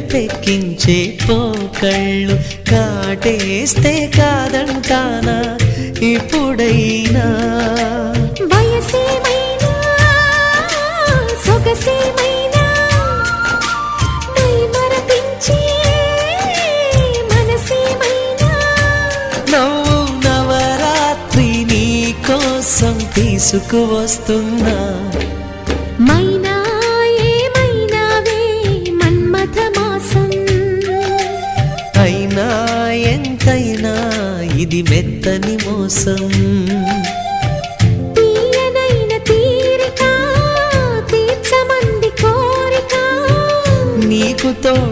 కైపెక్కించే పోకళ్ళు కాటేస్తే కాదంటానా ఇప్పుడైనా వయసేమైనా సొగసేమైనా మరపించే మనసేమైనా నవ్వు నవరాత్రి నీ కోసం తీసుకువస్తున్నా మైనా ఏమైనావే మన్మథ మాసం అయినా ఎంతైనా ఇది మెత్తని మోసం తీయనైన తీరిక తీర్చమంది కోరిక నీకు తోడు